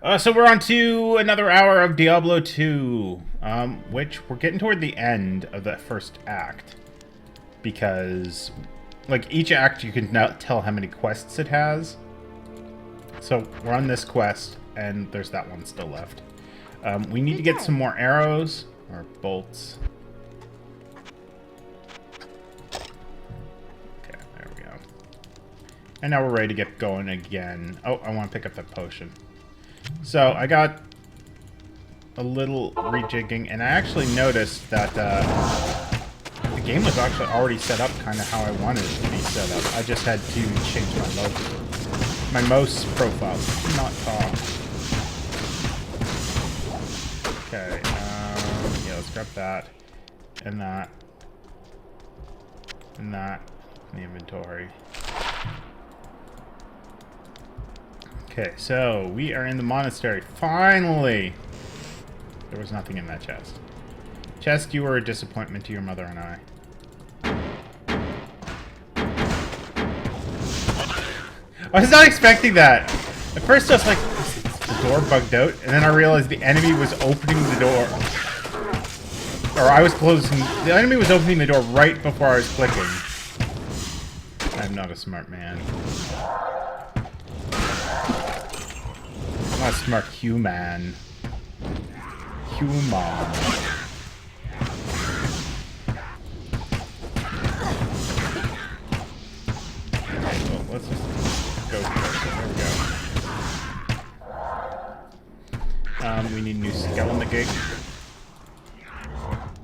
So we're on to another hour of Diablo 2, which we're getting toward the end of the first act. Because, like, each act you can now tell how many quests it has. So we're on this quest, and there's that one still left. We need to get some more arrows, or bolts. Okay, there we go. And now we're ready to get going again. Oh, I want to pick up that potion. So I got a little rejigging, and I actually noticed that the game was actually already set up kind of how I wanted it to be set up. I just had to change my mouse profile. Not talk. Okay, yeah, let's grab that, and that, and that in the inventory. Okay, so we are in the monastery. Finally! There was nothing in that chest. Chest, you were a disappointment to your mother and I. I was not expecting that! At first I was like, is the door bugged out? And then I realized the enemy was opening the door. Or I was closing... The enemy was opening the door right before I was clicking. I'm not a smart man. Not a smart human. Human. Well, let's just go there. We need a new skill in the gig.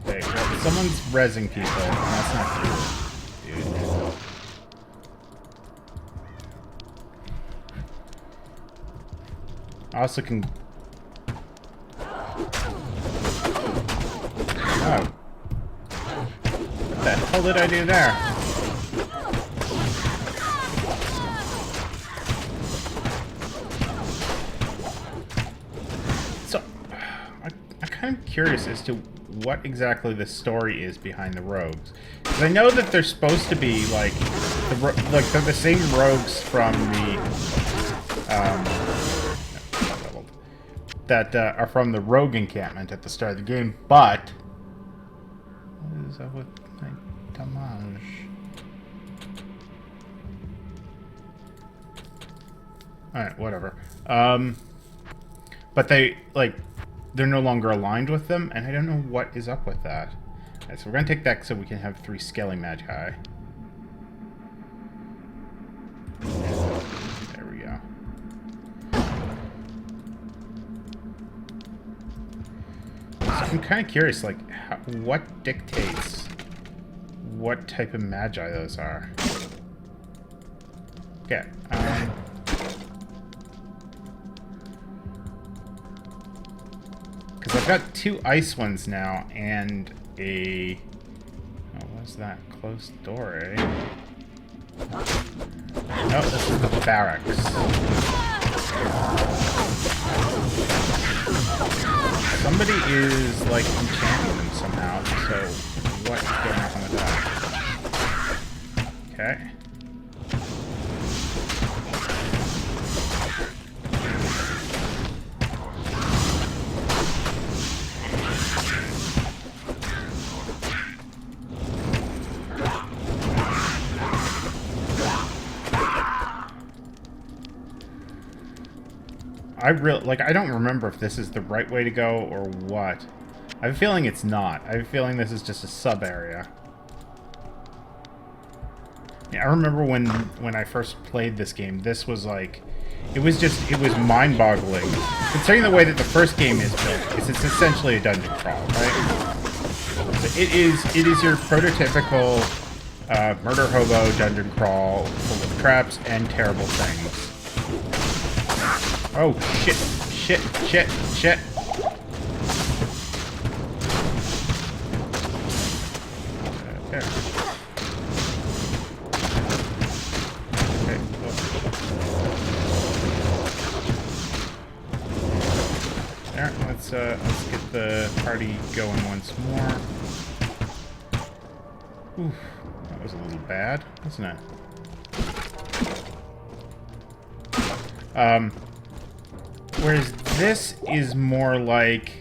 Okay, well, someone's rezzing people. That's not true, dude. I also can... Oh. What the hell did I do there? So, I'm kind of curious as to what exactly the story is behind the rogues. Because I know that they're supposed to be, like, they're the same rogues from the, that are from the rogue encampment at the start of the game, but what is up with my damage? Alright, whatever. But they're no longer aligned with them, and I don't know what is up with that. Alright, so we're gonna take that so we can have 3 scaling magi. There we go. I'm kind of curious, like, what dictates what type of magi those are. Okay. Because I've got 2 ice ones now, and a... Oh, what's that? Closed door, eh? Oh, this is the barracks. Somebody is, like, enchanting them somehow, so what's going on with that? Okay. I don't remember if this is the right way to go or what. I have a feeling it's not. I have a feeling this is just a sub-area. Yeah, I remember when I first played this game, this was like... It was mind-boggling. Considering the way that the first game is built, it's essentially a dungeon crawl, right? So it is your prototypical murder hobo dungeon crawl full of traps and terrible things. Oh, shit, shit, shit, shit. Okay. Okay. There, let's get the party going once more. Oof, that was a little bad, wasn't it? Whereas This is more like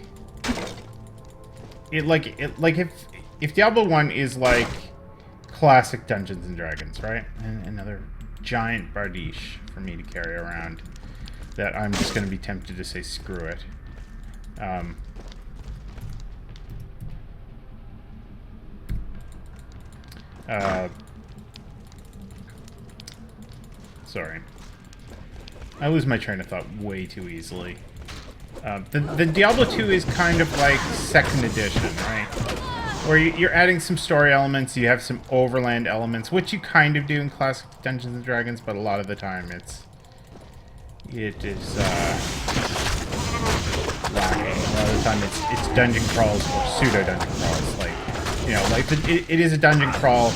if Diablo 1 is like classic Dungeons and Dragons, right? And another giant bardiche for me to carry around that I'm just going to be tempted to say screw it. Sorry. I lose my train of thought way too easily. The Diablo 2 is kind of like 2nd edition, right? Where you're adding some story elements, you have some overland elements, which you kind of do in classic Dungeons and Dragons, but a lot of the time it is lacking. A lot of the time it's dungeon crawls or pseudo dungeon crawls, like it is a dungeon crawl.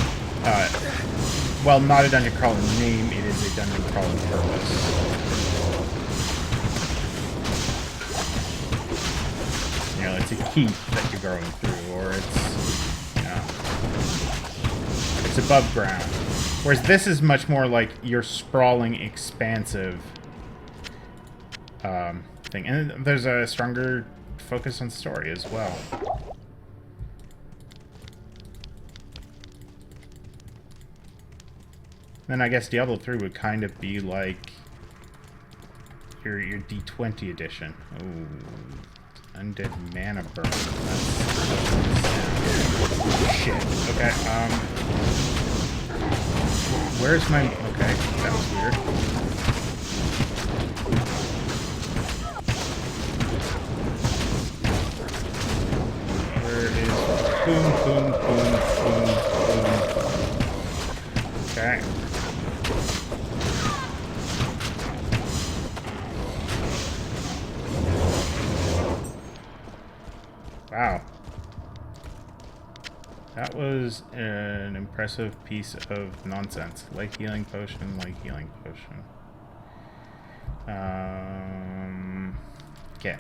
Well, not a dungeon crawl in name, it is a dungeon crawl in purpose. It's a keep that you're going through, or it's above ground. Whereas this is much more like your sprawling, expansive thing. And there's a stronger focus on story as well. Then I guess Diablo 3 would kind of be like your D20 edition. Ooh. Undead mana burn. That's shit. Okay, where's my... Okay, that was weird. Where is... Boom, boom, boom, boom, boom. Okay. Wow. That was an impressive piece of nonsense. Light healing potion, light healing potion. Okay.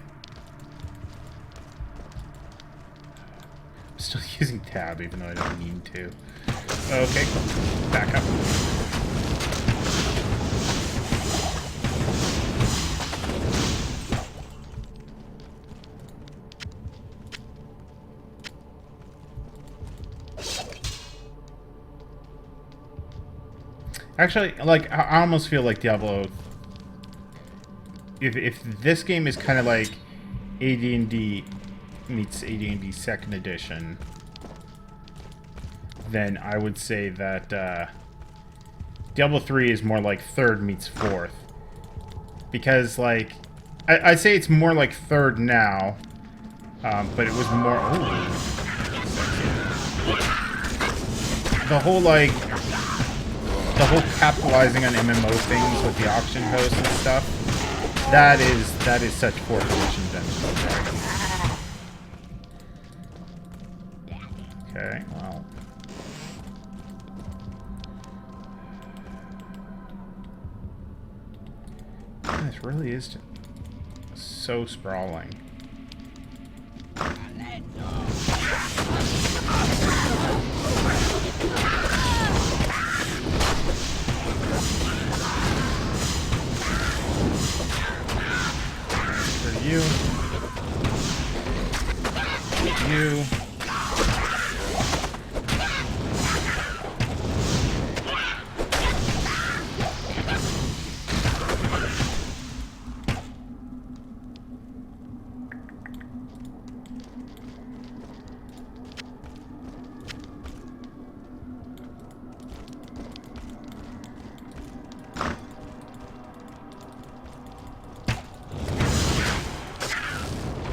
I'm still using tab even though I don't need to. Okay, cool. Back up. Actually, like, I almost feel like Diablo... If this game is kind of like AD&D meets AD&D 2nd edition, then I would say that Diablo 3 is more like 3rd meets 4th. Because, like, I'd say it's more like 3rd now, but it was more... Ooh. The whole, like... The whole capitalizing on MMO things with the auction hosts and stuff, that is such 4th edition Dungeons and Dragons. Okay, well. Man, this really is so sprawling. You.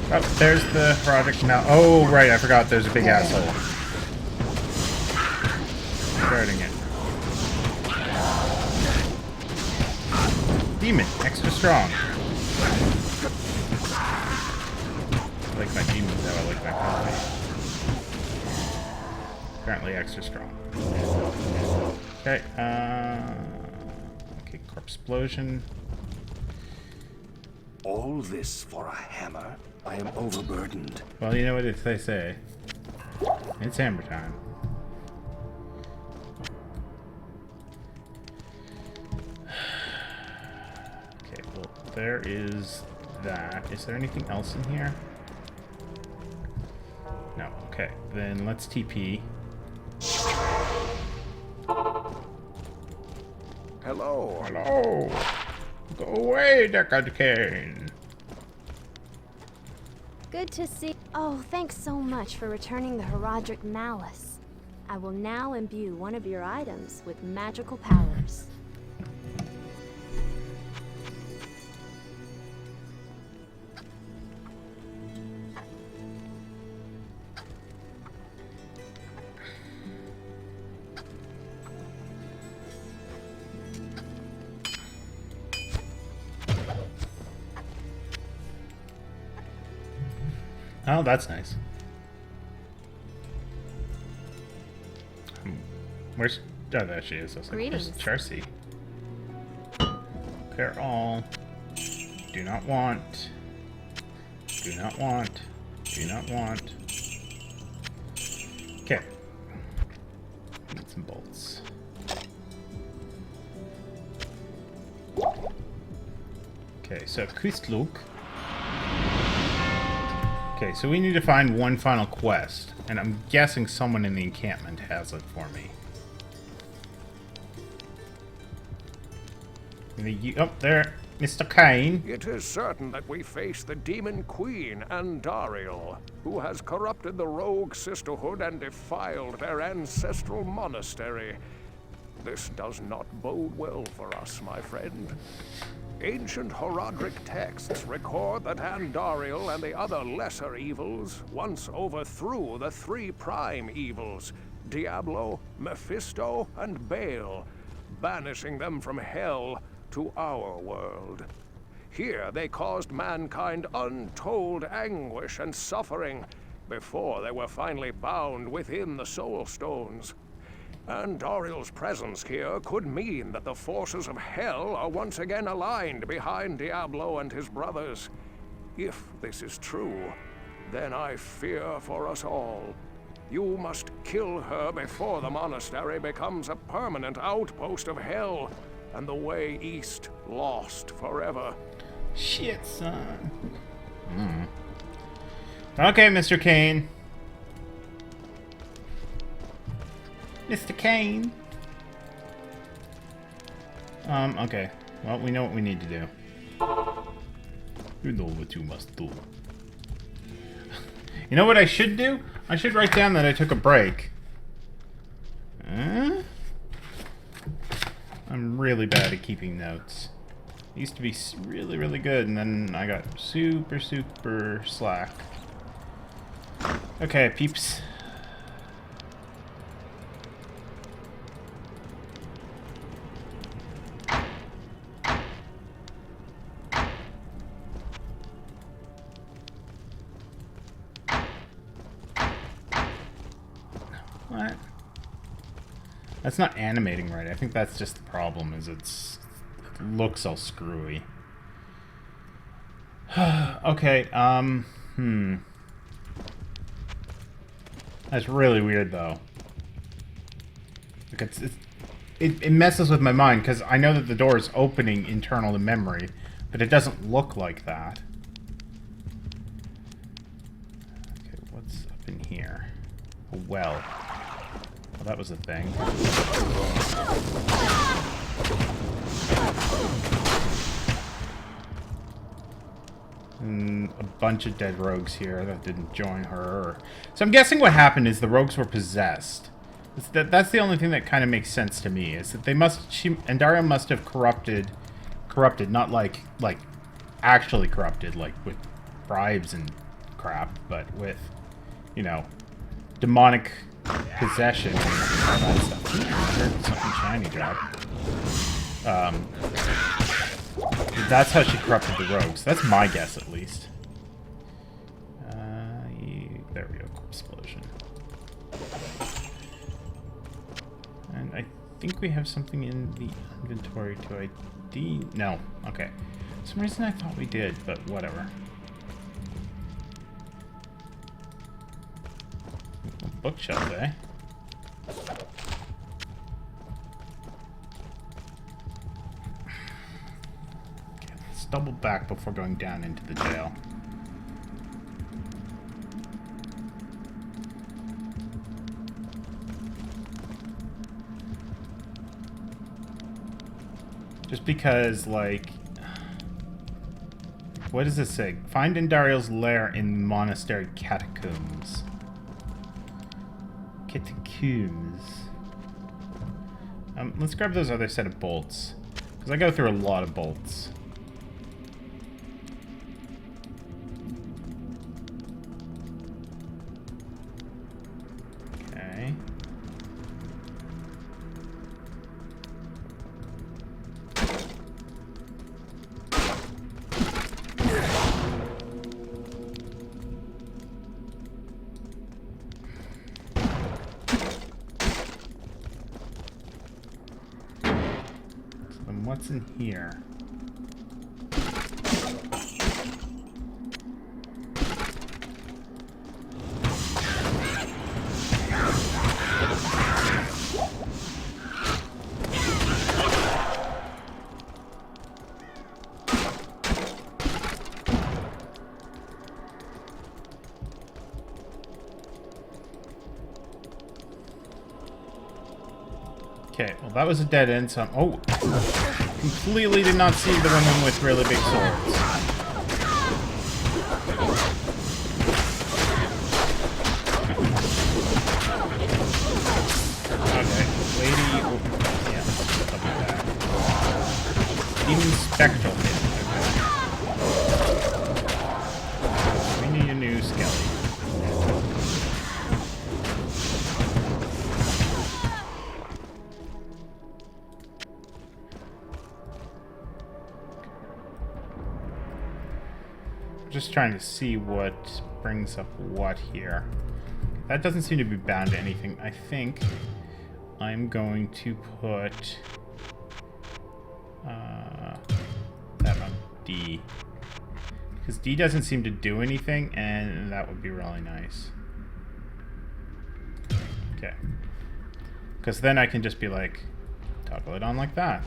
Oh, there's the project now. Oh, right, I forgot there's a big asshole. Guarding it. Demon, extra strong. I like my demons how I like my company. Apparently extra strong. Okay, okay, corpse explosion. All this for a hammer? I am overburdened. Well, you know what they say. It's hammer time. Okay, well, there is that. Is there anything else in here? No. Okay. Then let's TP. Hello. Hello. Go away, Deckard Cain. Good to see. Oh, thanks so much for returning the Herodric Malice. I will now imbue one of your items with magical powers. Oh, that's nice. Where's... Oh, there she is. I was like, where's Greetings. Charcy? Clear all. Do not want. Do not want. Do not want. Okay. Need some bolts. Okay, so Kustluk. Okay, so we need to find one final quest, and I'm guessing someone in the encampment has it for me. Oh, there, Mr. Cain. It is certain that we face the Demon Queen, Andariel, who has corrupted the Rogue Sisterhood and defiled their ancestral monastery. This does not bode well for us, my friend. Ancient Herodric texts record that Andariel and the other lesser evils once overthrew the three prime evils, Diablo, Mephisto, and Baal, banishing them from hell to our world. Here they caused mankind untold anguish and suffering before they were finally bound within the Soul Stones. Andariel's presence here could mean that the forces of hell are once again aligned behind Diablo and his brothers. If this is true, then I fear for us all. You must kill her before the monastery becomes a permanent outpost of hell, and the way east lost forever. Shit, son. Okay, Mr. Cain. Mr. Cain. Okay. Well, we know what we need to do. You know what you must do. You know what I should do? I should write down that I took a break. I'm really bad at keeping notes. I used to be really, really good, and then I got super, super slack. Okay, peeps. What? That's not animating right. I think that's just the problem, is it looks all screwy. Okay, That's really weird, though. Like it messes with my mind, because I know that the door is opening internal to memory, but it doesn't look like that. Okay, what's up in here? A well. Well, that was a thing. And a bunch of dead rogues here that didn't join her. So I'm guessing what happened is the rogues were possessed. That's the only thing that kind of makes sense to me, is that they must... Andariel must have corrupted, not like actually corrupted, like with bribes and crap, but with, you know, demonic possession and all that stuff. I heard something shiny drop. That's how she corrupted the rogues. That's my guess, at least. There we go. Explosion. And I think we have something in the inventory to ID. No. Okay. For some reason I thought we did, but whatever. Bookshelf, eh? double back before going down into the jail. Just because, like... What does this say? Find Indariel's lair in monastery catacombs. Catacombs. Let's grab those other set of bolts. Because I go through a lot of bolts. Okay. What's in here? Okay, well that was a dead end, so oh! Completely did not see the women with really big swords. Okay, lady... Oh, yeah, let's double back. Demon spectral hit. Okay. We need a new skelly. Just trying to see what brings up what here. That doesn't seem to be bound to anything. I think I'm going to put that on D. Because D doesn't seem to do anything, and that would be really nice. Okay. Because then I can just be like, toggle it on like that.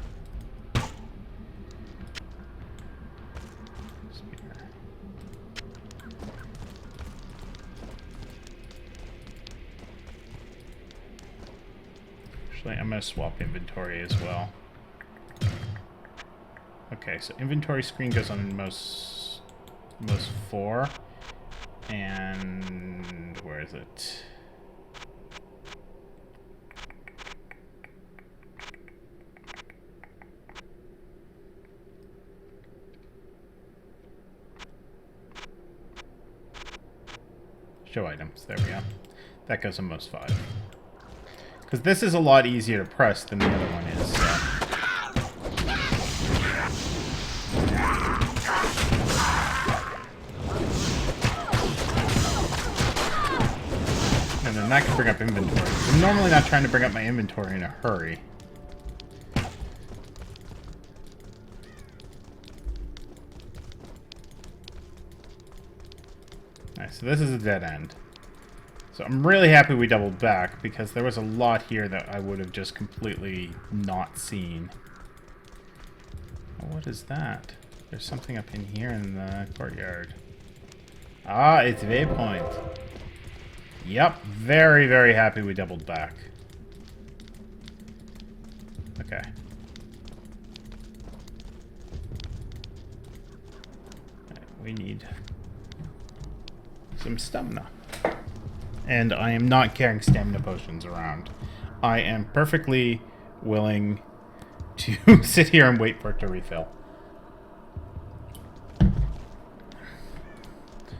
I'm going to swap inventory as well. Okay, so inventory screen goes on most 4. And where is it? Show items. There we go. That goes on most 5. Because this is a lot easier to press than the other one is, so. And then that can bring up inventory. I'm normally not trying to bring up my inventory in a hurry. Alright, so this is a dead end. So I'm really happy we doubled back, because there was a lot here that I would have just completely not seen. Oh, what is that? There's something up in here in the courtyard. Ah, it's Waypoint. Yep, very, very happy we doubled back. Okay. Right, we need some stamina. And I am not carrying stamina potions around. I am perfectly willing to sit here and wait for it to refill.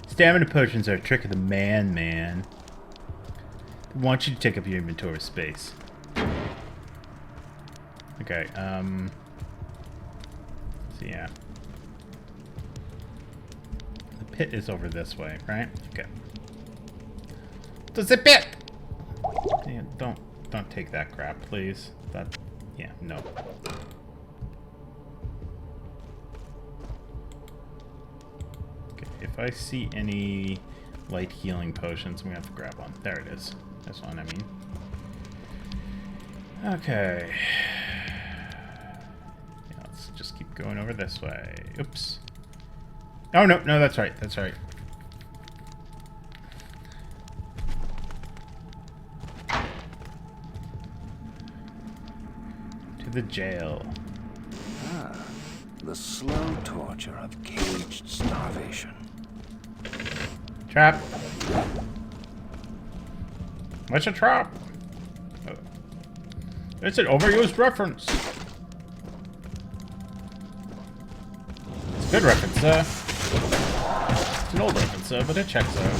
Stamina potions are a trick of the man. I want you to take up your inventory space. Okay, so yeah. The pit is over this way, right? Okay. To the pit! Yeah, don't take that crap, please. That, yeah, no. Okay, if I see any light healing potions, I'm gonna have to grab one. There it is. This one, I mean. Okay. Yeah, let's just keep going over this way. Oops. Oh, no, no, that's right. That's right. To the jail. Ah, the slow torture of caged starvation. Trap. What's a trap? It's an overused reference. It's a good reference, it's an old reference, but it checks out.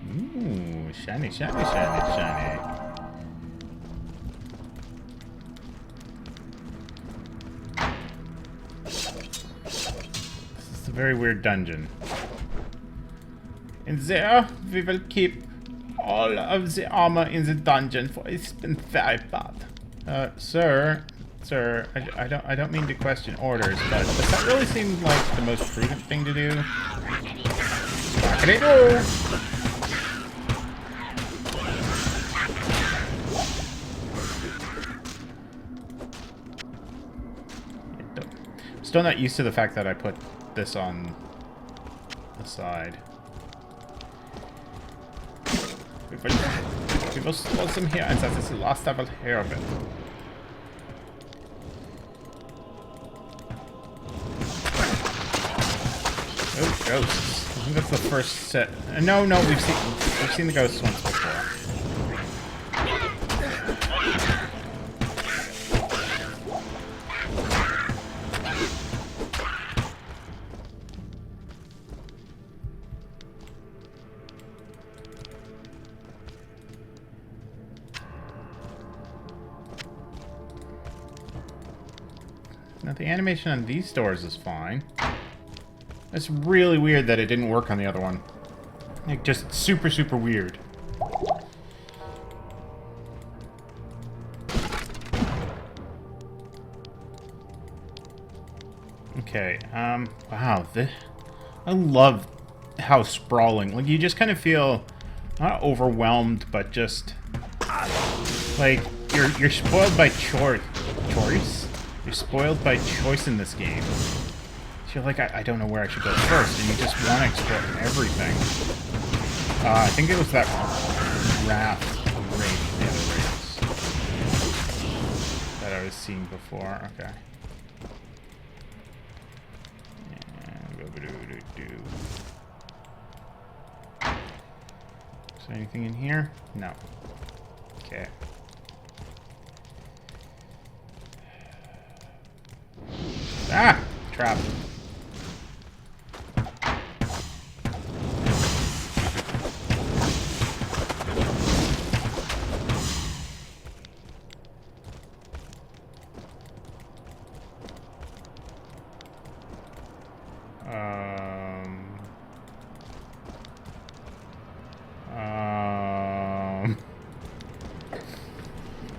Ooh, shiny, shiny, shiny, shiny. This is a very weird dungeon. And there, we will keep all of the armor in the dungeon, for it's been very bad. Sir, I don't mean to question orders, but does that really seem like the most prudent thing to do? Whack-a-dee-doo! Still not used to the fact that I put this on the side. We will store them here, and that is the last I will hear of it. Oh, ghosts. I think that's the first set. No, we've seen the ghosts once before. Now the animation on these doors is fine. It's really weird that it didn't work on the other one. Like, just super, super weird. Okay, wow, I love how sprawling. Like, you just kind of feel not overwhelmed, but just like you're spoiled by choice. You're spoiled by choice in this game. You're like, I don't know where I should go first, and you just want to explore everything. I think it was that raft raid, the other raids that I was seeing before. Okay. Is there anything in here? No. Okay. Ah! Trap.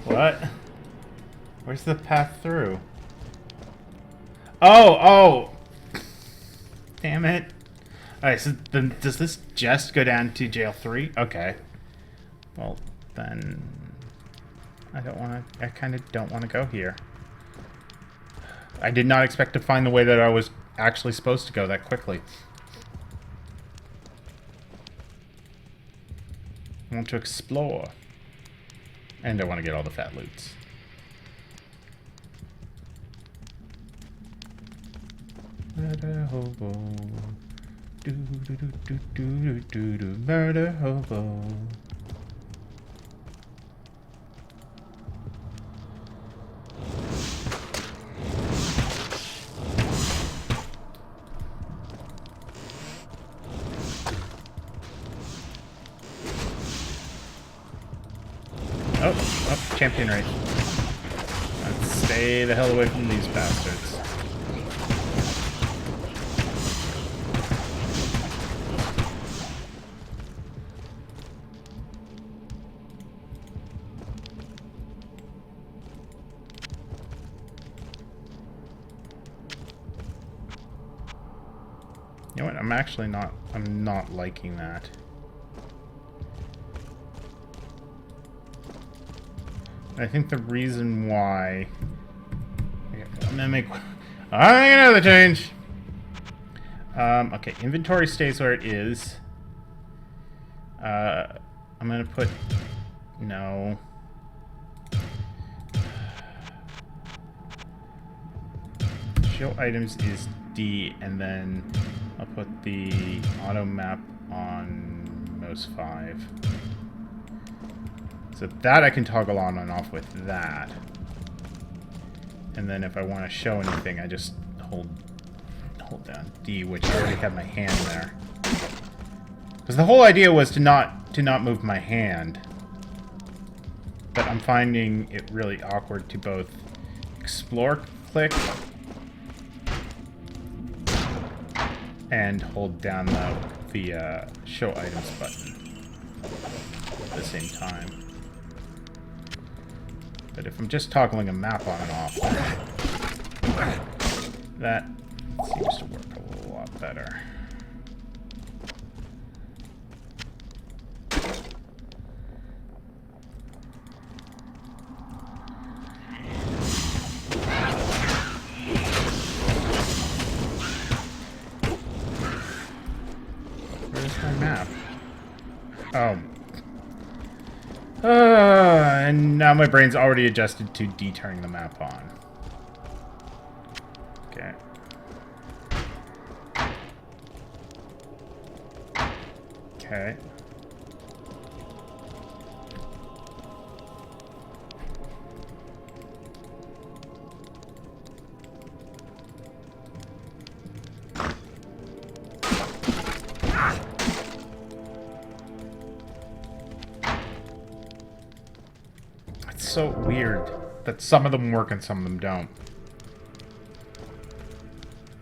What? Where's the path through? Oh! Damn it. Alright, so then does this just go down to jail 3? Okay. Well, then I kind of don't want to go here. I did not expect to find the way that I was actually supposed to go that quickly. I want to explore. And I want to get all the fat loots. Murder hobo. Do do do do do do do. Murder hobo. Oh, champion race. Let's stay the hell away from these bastards. You know what? I'm not liking that. I think the reason why... I'm gonna make another change. Okay, inventory stays where it is. I'm gonna put... No. Show items is D, and then I'll put the auto map on most 5. So that I can toggle on and off with that. And then if I want to show anything, I just hold down D, which I already have my hand there. Because the whole idea was to not move my hand. But I'm finding it really awkward to both explore click and hold down the show items button at the same time. But if I'm just toggling a map on and off, that seems to work a lot better. Where's my map? Oh. And now my brain's already adjusted to D-turning the map on. Okay. Okay. So weird that some of them work and some of them don't.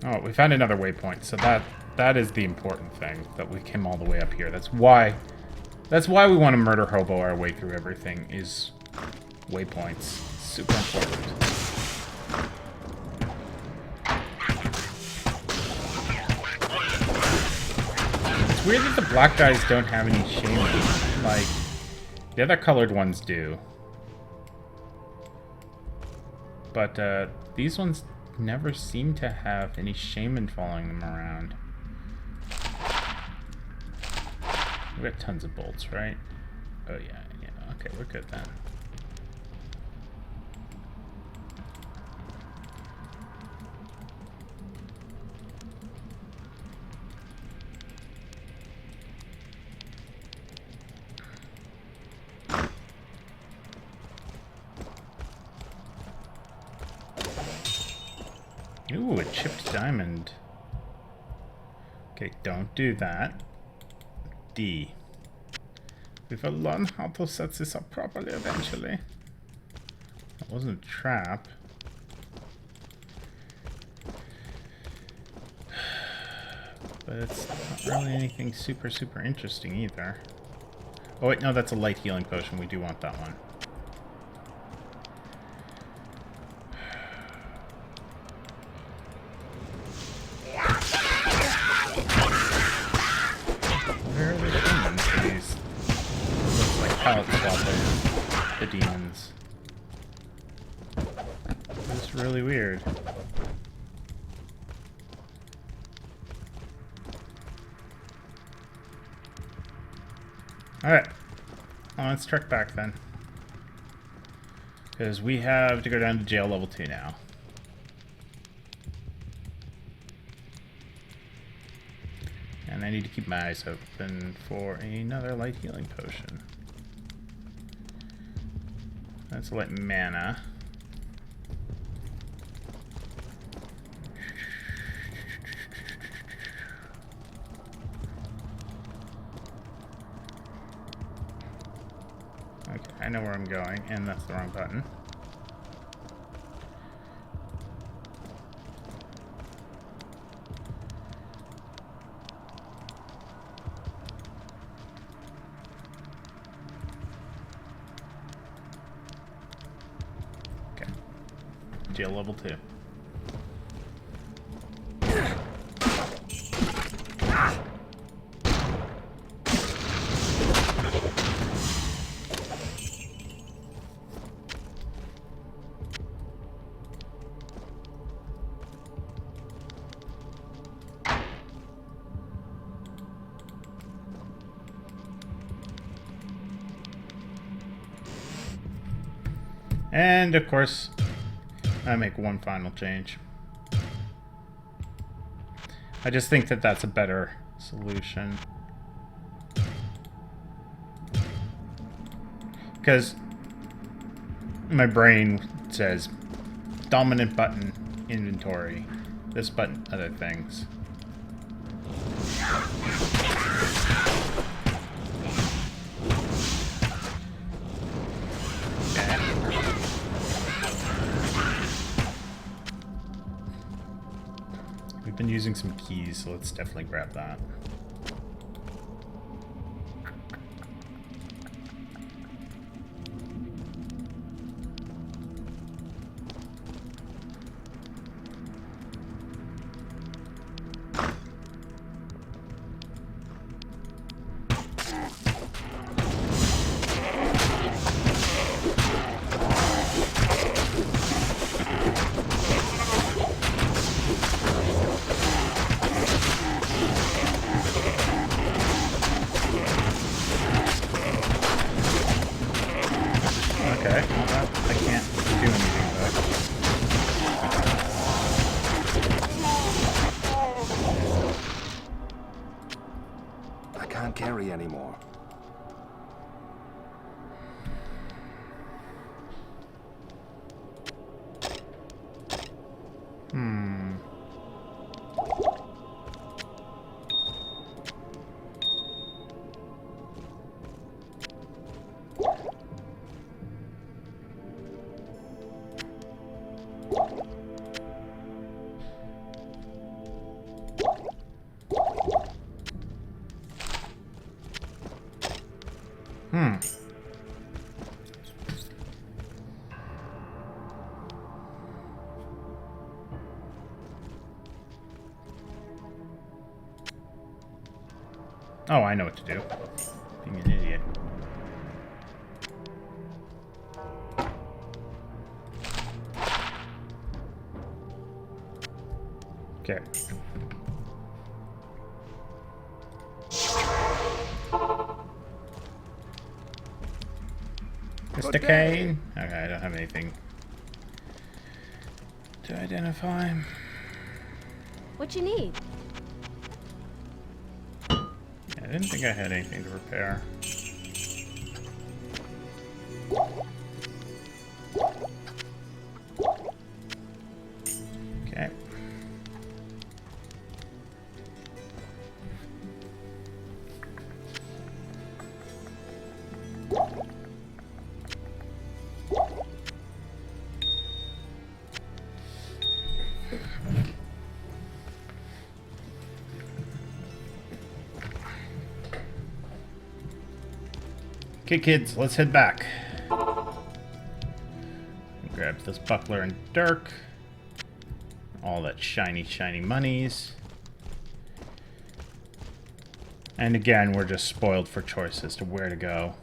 Oh, we found another waypoint, so that is the important thing, that we came all the way up here. That's why we want to murder hobo our way through everything, is waypoints. Super important. It's weird that the black guys don't have any shaman. Like, the other colored ones do. But these ones never seem to have any shaman following them around. We got tons of bolts, right? Oh yeah, yeah. Okay, we're good then. Ooh, a chipped diamond. Okay, don't do that. D. We will learn how to set this up properly eventually. That wasn't a trap. But it's not really anything super interesting either. Oh wait, no, that's a light healing potion. We do want that one. Where are the demons? These looks like palette swapping the demons. It's really weird. Alright. Well, let's trek back then. Because we have to go down to jail level 2 now. And I need to keep my eyes open for another light healing potion. That's light mana. Okay, I know where I'm going, and that's the wrong button. Jail level 2. And, of course, I make one final change. I just think that that's a better solution. Because my brain says dominant button, inventory. This button, other things. We've been using some keys, so let's definitely grab that. Okay, well, I can't do anything I can't carry anymore. Oh, I know what to do. Being an idiot. Okay. Mr. Kane? Okay, I don't have anything to identify. What you need? I didn't think I had anything to repair. Okay. Okay, kids, let's head back. Grab this buckler and dirk. All that shiny, shiny monies. And again, we're just spoiled for choice as to where to go.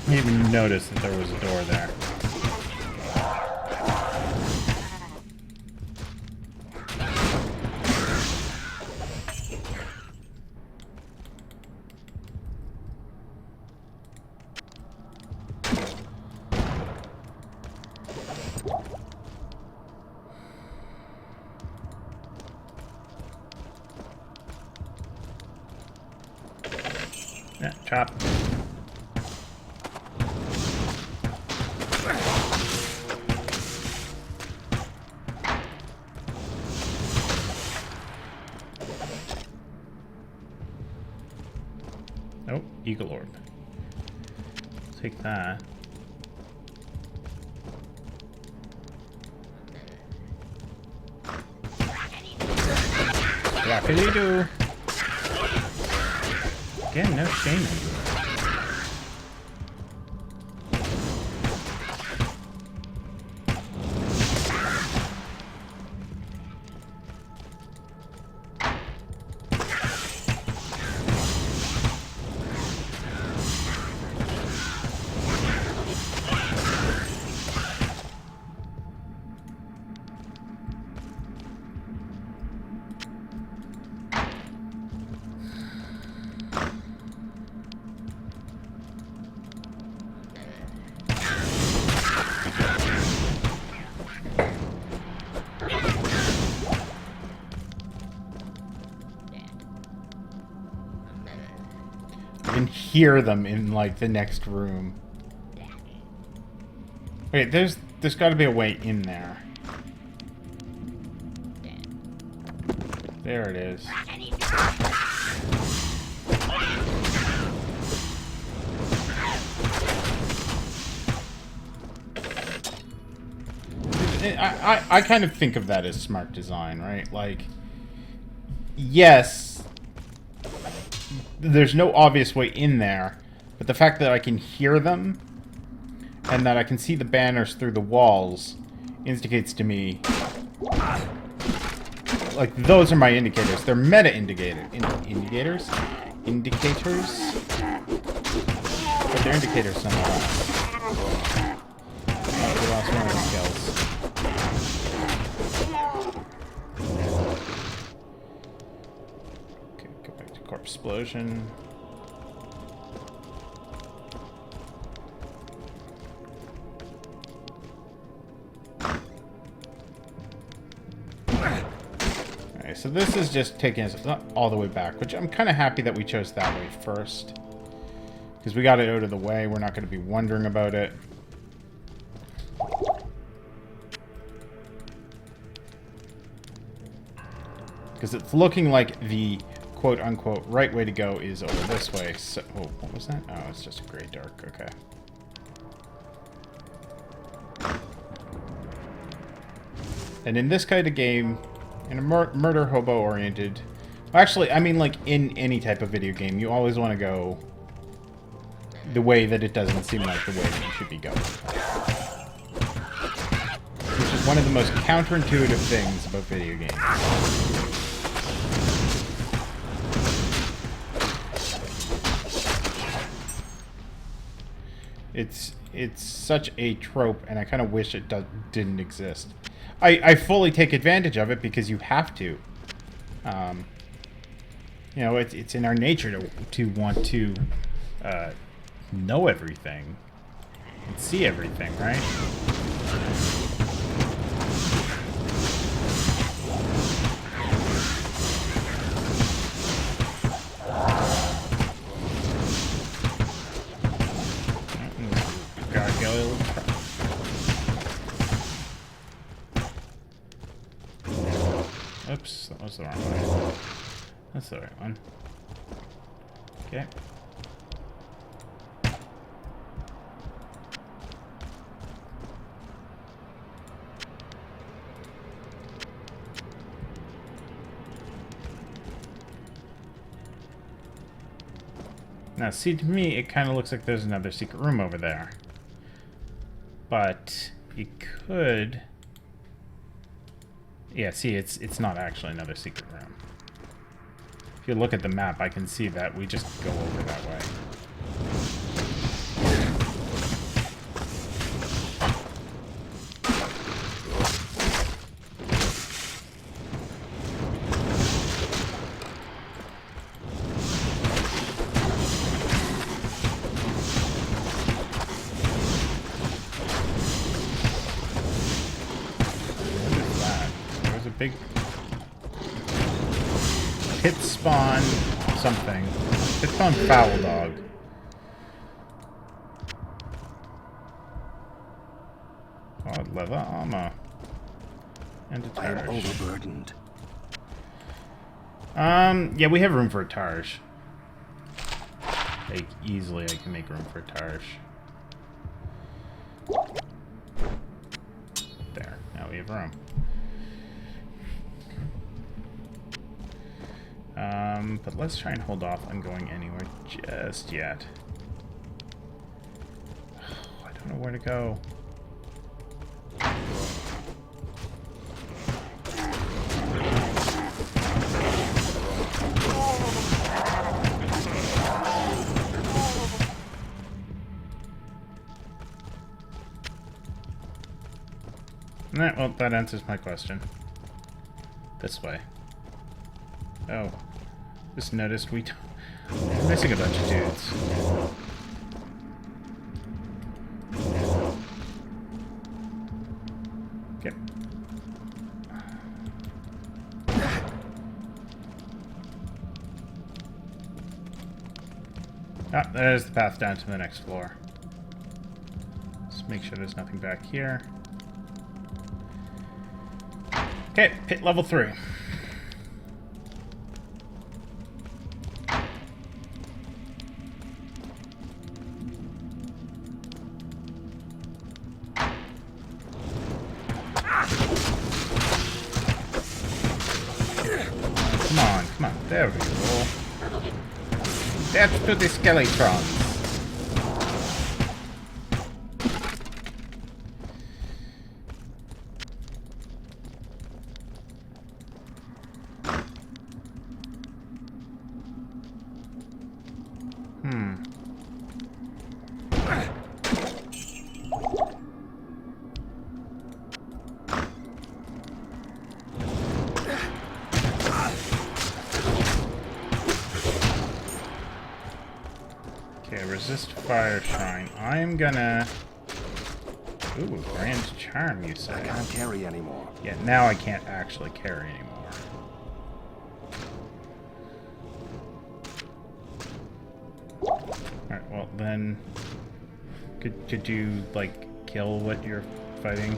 I didn't even notice that there was a door there. Yeah, chop. Oh, Eagle Orb. Take that. Yappily do. Again, no shame in you. Can hear them in like the next room. Wait, there's got to be a way in there. There it is. I kind of think of that as smart design, right? Like, yes, there's no obvious way in there, but the fact that I can hear them and that I can see the banners through the walls indicates to me, like, those are my indicators. They're meta indicators, but they're indicators nonetheless. We lost one of the skills. Okay, go back to corpse explosion. Alright, so this is just taking us not all the way back, which I'm kind of happy that we chose that way first. Because we got it out of the way, we're not going to be wondering about it. Because it's looking like the quote-unquote right way to go is over this way. So, oh, what was that? Oh, it's just a gray dark. Okay. And in this kind of game, in a murder hobo-oriented... Actually, I mean, like, in any type of video game, you always want to go the way that it doesn't seem like the way that you should be going. Which is one of the most counterintuitive things about video games. It's such a trope, and I kind of wish it didn't exist. I fully take advantage of it because you have to. You know, it's in our nature to want to know everything and see everything, right? Oops, that was the wrong way. That's the right one. Okay. Now, see, to me, it kind of looks like there's another secret room over there. But you could... Yeah, see, it's not actually another secret room. If you look at the map, I can see that we just go over that way. Big pit spawn something. Pit spawn foul dog. Oh, leather armor. And a targe. I'm overburdened. Yeah, we have room for a targe. Like, easily I can make room for a targe. There. Now we have room. But let's try and hold off on going anywhere just yet. I don't know where to go. Alright, well, that answers my question. This way. Oh. Just noticed we're missing a bunch of dudes. Okay. Ah, there's the path down to the next floor. Just make sure there's nothing back here. Okay, pit level 3. Come on, there we go. Death to the Skeletons. Resist fire shrine. I'm gonna... Ooh, grand charm, you say? I can't carry anymore. Yeah, now I can't actually carry anymore. Alright, well then... Could you, like, kill what you're fighting?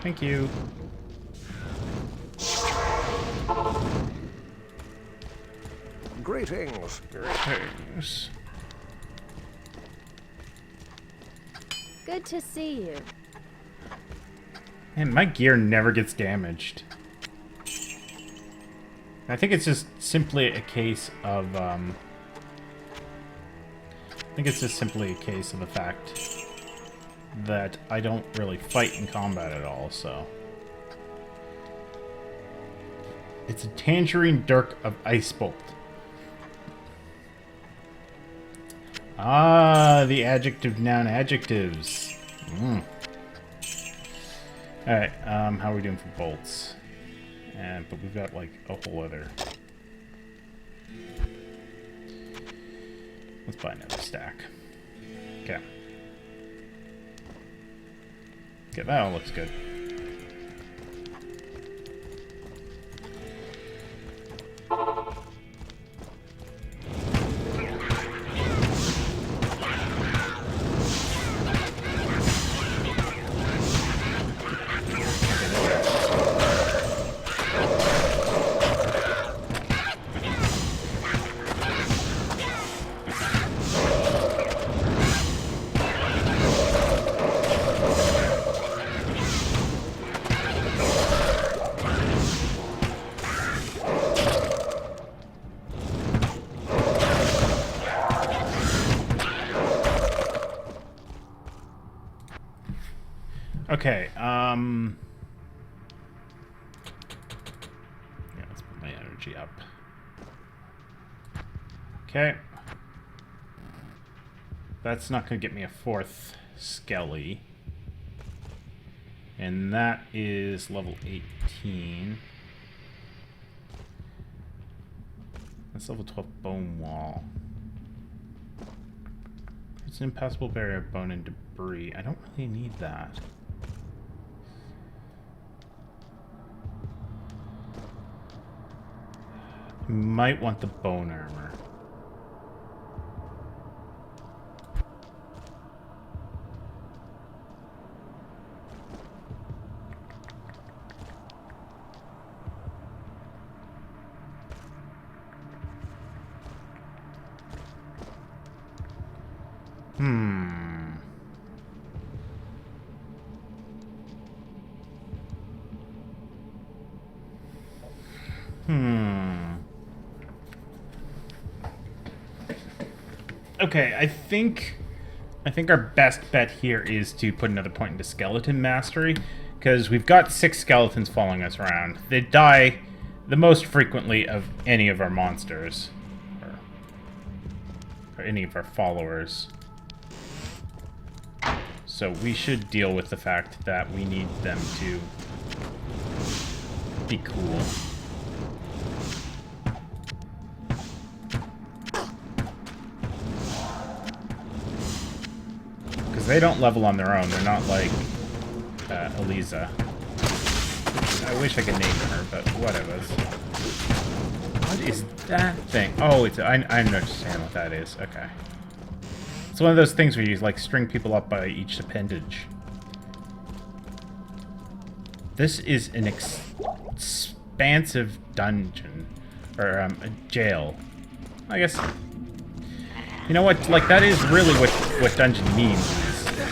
Thank you. Greetings. Greetings. Good to see you. Man, my gear never gets damaged. I think it's just simply a case of, I think it's just simply a case of the fact that I don't really fight in combat at all, so... It's a Tangerine Dirk of Ice Bolt. Ah, the adjective noun adjectives. Alright, how are we doing for bolts? But we've got like a whole other... Let's buy another stack. Okay. Okay, that all looks good. Okay, yeah, let's put my energy up. Okay. That's not going to get me a 4th Skelly. And that is level 18. That's level 12 Bone Wall. It's an impassable barrier of bone and debris. I don't really need that. Might want the bone armor. Okay, I think our best bet here is to put another point into skeleton mastery, because we've got 6 skeletons following us around. They die the most frequently of any of our monsters, or any of our followers. So we should deal with the fact that we need them to be cool. Because they don't level on their own. They're not like Eliza. I wish I could name her, but whatever. What is that thing? Oh, it's I understand what that is. Okay. It's one of those things where you like string people up by each appendage. This is an expansive dungeon, or a jail. I guess. You know what? Like that is really what dungeon means.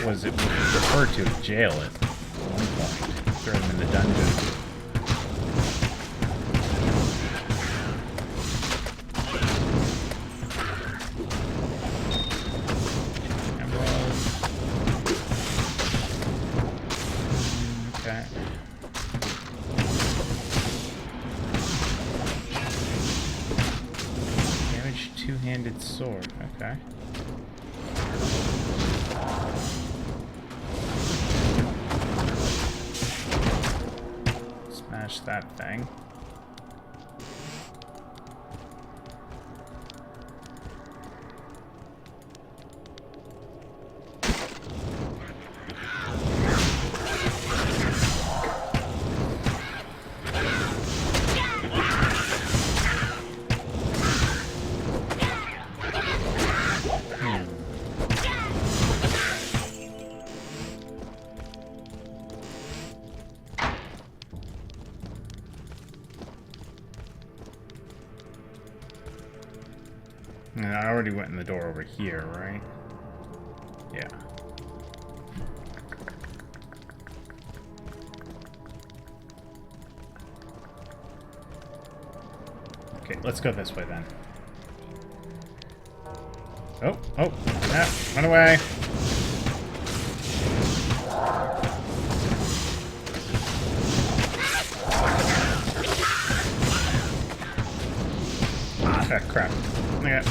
Was it referred to as jail at one point? Throw them in the dungeon. Two-handed sword, okay. Smash that thing. And I already went in the door over here, right? Yeah. Okay, let's go this way then. Oh, yeah, run away. Ah, crap. Okay.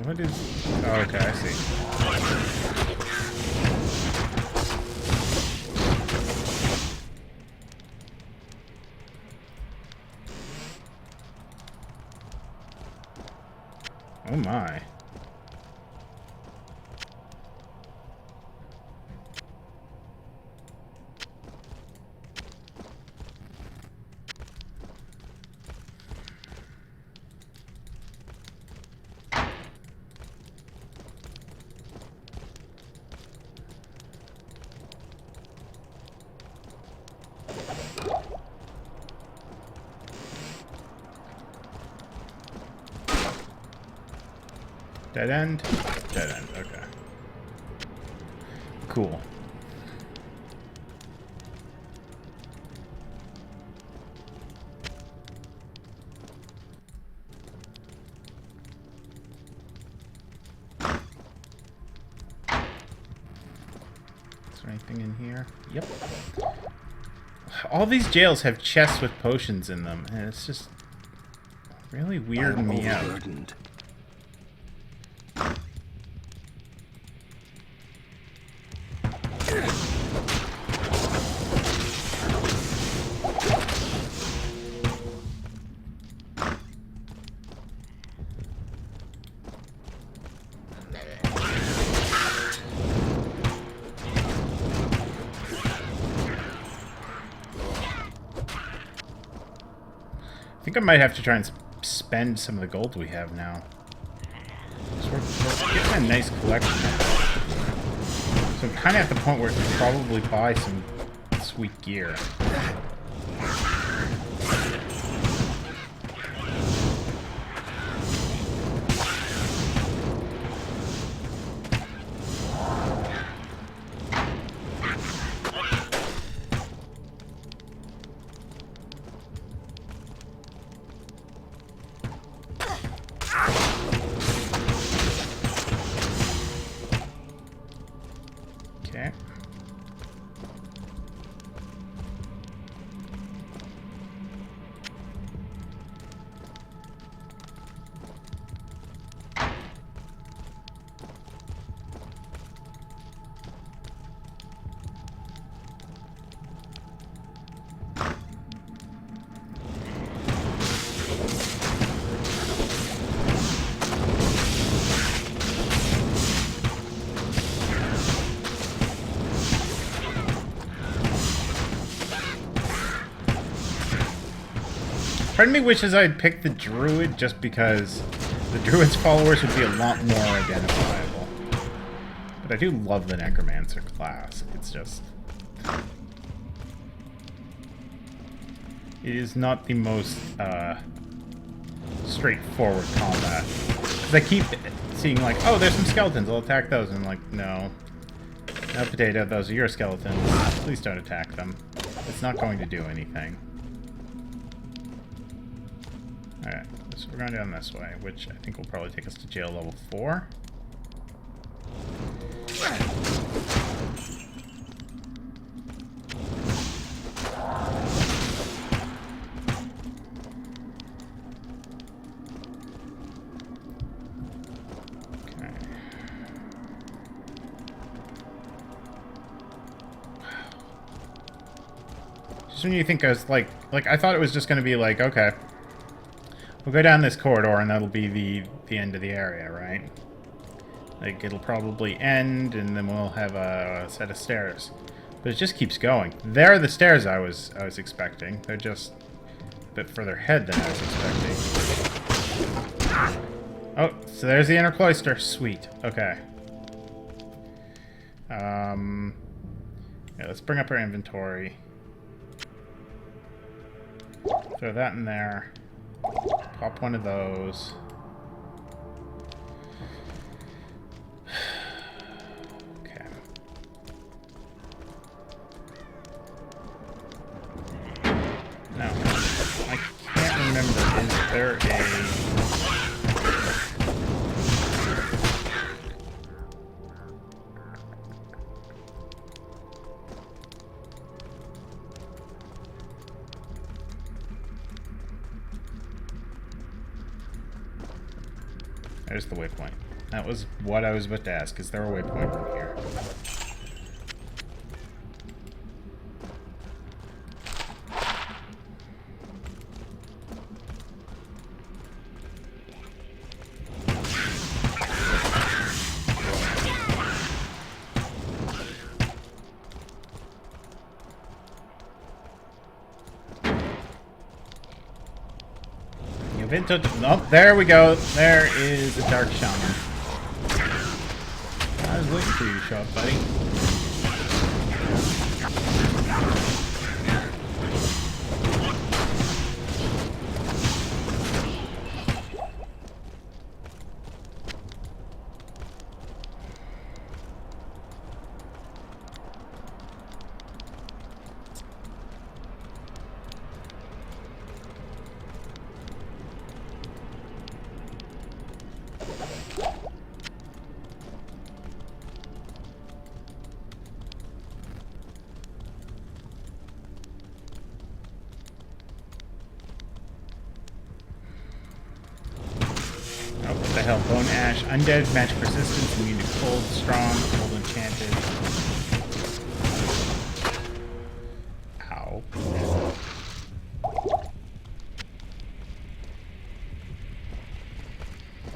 What is... Oh, okay, I see. Oh my. Dead end? Dead end, okay. Cool. Is there anything in here? Yep. All these jails have chests with potions in them, and it's just really weirding me out. I think I might have to try and spend some of the gold we have now. So we're getting a nice collection of it. So I'm kind of at the point where I can probably buy some sweet gear. Part of me wishes I'd picked the druid just because the druid's followers would be a lot more identifiable. But I do love the necromancer class. It's just... it is not the most straightforward combat. Because I keep seeing like, oh, there's some skeletons, I'll attack those. And I'm like, no. No, potato, those are your skeletons. Please don't attack them. It's not going to do anything. Alright, so we're going down this way, which I think will probably take us to jail level 4. Okay. Just when you think I was like I thought it was just going to be like, okay, we'll go down this corridor and that'll be the end of the area, right? Like, it'll probably end and then we'll have a set of stairs. But it just keeps going. There are the stairs I was expecting. They're just a bit further ahead than I was expecting. Oh, so there's the inner cloister. Sweet. Okay. Yeah, let's bring up our inventory. Throw that in there. Pop one of those. Okay. No. I can't remember. Is there a... There's the waypoint. That was what I was about to ask. Is there a waypoint from here? Oh, there we go. There is a dark shaman. I was waiting for you to show up, buddy. The hell? Bone Ash. Undead, magic resistance, immune to cold, strong, cold enchanted. Ow.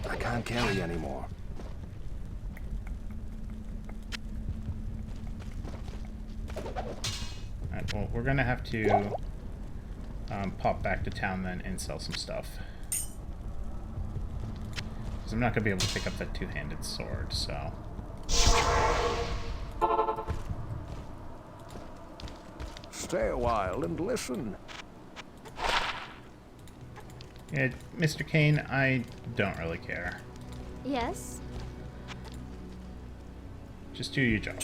I can't carry anymore. Alright, well, we're gonna have to pop back to town then and sell some stuff. I'm not going to be able to pick up that two-handed sword, so... Stay a while and listen. Yeah, Mr. Kane, I don't really care. Yes? Just do your job.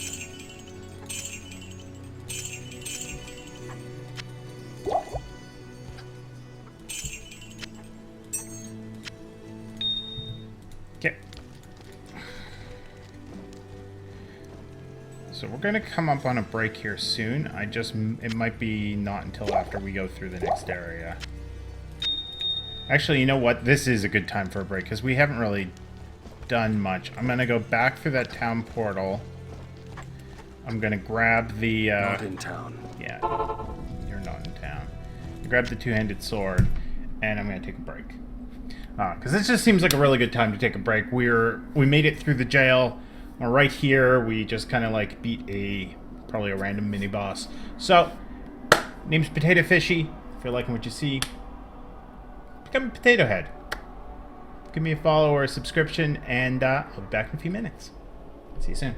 Okay. So we're gonna come up on a break here soon. It might be not until after we go through the next area. Actually, you know what? This is a good time for a break because we haven't really done much. I'm gonna go back through that town portal. I'm gonna grab the Not in town. Yeah, you're not in town. Grab the two-handed sword, and I'm gonna take a break. Because this just seems like a really good time to take a break. We made it through the jail. We're right here. We just kind of like beat probably a random mini boss. So, name's Potato Fishy. If you're liking what you see, become a potato head. Give me a follow or a subscription, and I'll be back in a few minutes. See you soon.